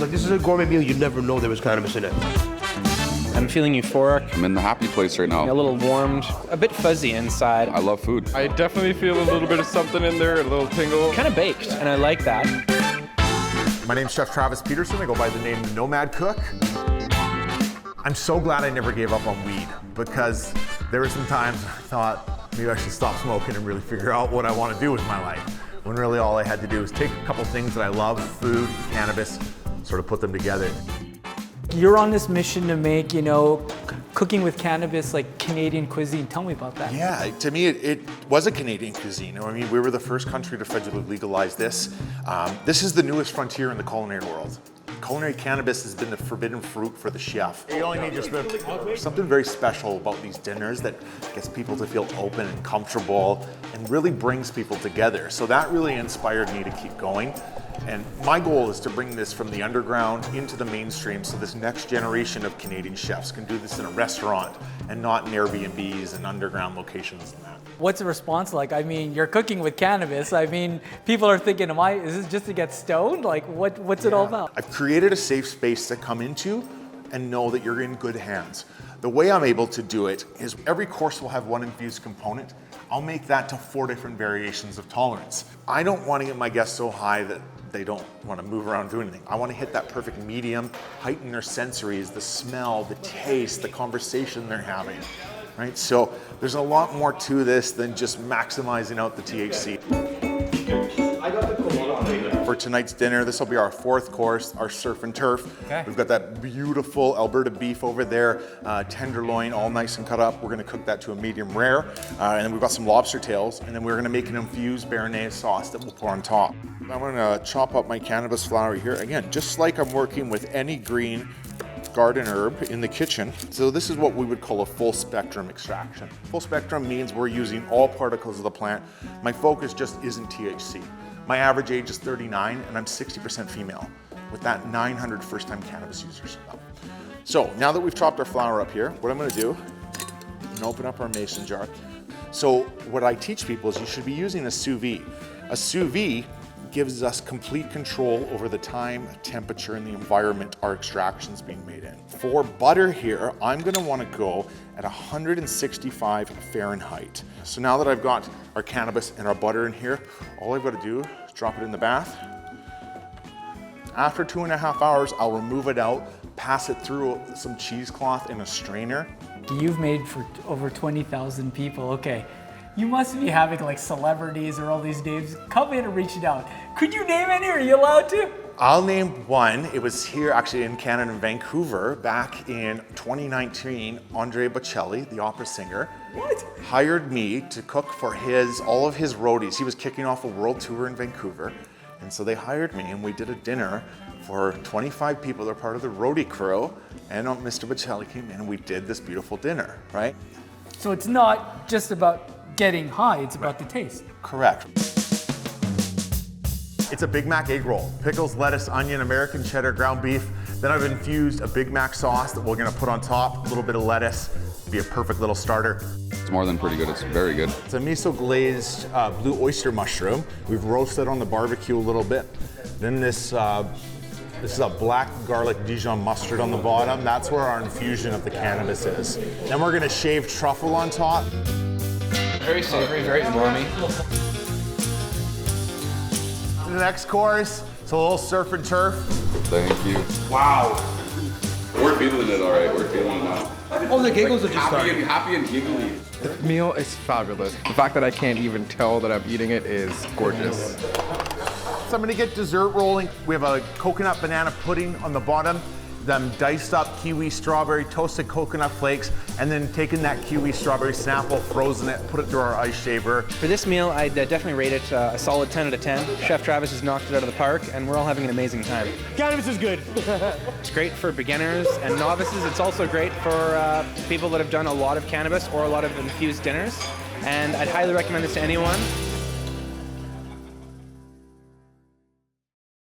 Like, this is a gourmet meal you never know there was cannabis in it. I'm feeling euphoric. I'm in the happy place right now. A little warmed, a bit fuzzy inside. I love food. I definitely feel a little bit of something in there, a little tingle. Kind of baked, and I like that. My name's Chef Travis Petersen. I go by the name Nomad Cook. I'm so glad I never gave up on weed, because there were some times I thought maybe I should stop smoking and really figure out what I want to do with my life. When really all I had to do was take a couple things that I love, food, cannabis, sort of put them together. You're on this mission to make, cooking with cannabis like Canadian cuisine. Tell me about that. Yeah, to me, it was a Canadian cuisine. I mean, we were the first country to federally legalize this. This is the newest frontier in the culinary world. Culinary cannabis has been the forbidden fruit for the chef. You only need just Something very special about these dinners that gets people to feel open and comfortable and really brings people together. So that really inspired me to keep going. And my goal is to bring this from the underground into the mainstream so this next generation of Canadian chefs can do this in a restaurant and not in Airbnbs and underground locations and that. What's the response like? I mean, you're cooking with cannabis. I mean, people are thinking, is this just to get stoned? Like, what's it all about? I've created a safe space to come into and know that you're in good hands. The way I'm able to do it is every course will have one infused component. I'll make that to 4 different variations of tolerance. I don't want to get my guests so high that they don't want to move around do anything. I want to hit that perfect medium, heighten their sensories, the smell, the taste, the conversation they're having, right? So there's a lot more to this than just maximizing out the THC. For tonight's dinner, this will be our 4th course, our surf and turf. Okay. We've got that beautiful Alberta beef over there, tenderloin, all nice and cut up. We're gonna cook that to a medium rare. And then we've got some lobster tails, and then we're gonna make an infused béarnaise sauce that we'll pour on top. I'm gonna chop up my cannabis flower here. Again, just like I'm working with any green garden herb in the kitchen. So this is what we would call a full spectrum extraction. Full spectrum means we're using all particles of the plant. My focus just isn't THC. My average age is 39 and I'm 60% female, with that 900 first-time cannabis users. So now that we've chopped our flower up here, what I'm gonna do, I'm gonna open up our mason jar. So what I teach people is you should be using a sous vide. A sous vide gives us complete control over the time, temperature, and the environment our extraction's being made in. For butter here, I'm gonna wanna go at 165 Fahrenheit. So now that I've got our cannabis and our butter in here, all I've gotta do is drop it in the bath. After 2.5 hours, I'll remove it out, pass it through some cheesecloth in a strainer. You've made for over 20,000 people. Okay. You must be having like celebrities or all these names come in and reaching out. Could you name any? Are you allowed to? I'll name one. It was here actually in Canada, in Vancouver, back in 2019. Andre Bocelli, the opera singer, hired me to cook for all of his roadies. He was kicking off a world tour in Vancouver. And so they hired me and we did a dinner for 25 people. They're part of the roadie crew. And Mr. Bocelli came in and we did this beautiful dinner, right? So it's not just about getting high, it's about the taste. Correct. It's a Big Mac egg roll. Pickles, lettuce, onion, American cheddar, ground beef. Then I've infused a Big Mac sauce that we're gonna put on top, a little bit of lettuce, be a perfect little starter. It's more than pretty good, it's very good. It's a miso glazed blue oyster mushroom. We've roasted on the barbecue a little bit. Then this is a black garlic Dijon mustard on the bottom. That's where our infusion of the cannabis is. Then we're gonna shave truffle on top. Very savory, very umami. The next course, it's a little surf and turf. Thank you. Wow. We're feeling it all right, we're feeling it now. Oh, the giggles are just starting. Happy and giggly. The meal is fabulous. The fact that I can't even tell that I'm eating it is gorgeous. So I'm gonna get dessert rolling. We have a coconut banana pudding on the bottom, then diced up kiwi strawberry, toasted coconut flakes, and then taking that kiwi strawberry sample, frozen it, put it through our ice shaver. For this meal, I'd definitely rate it a solid 10 out of 10. Chef Travis has knocked it out of the park, and we're all having an amazing time. Cannabis is good. It's great for beginners and novices. It's also great for people that have done a lot of cannabis or a lot of infused dinners. And I'd highly recommend this to anyone.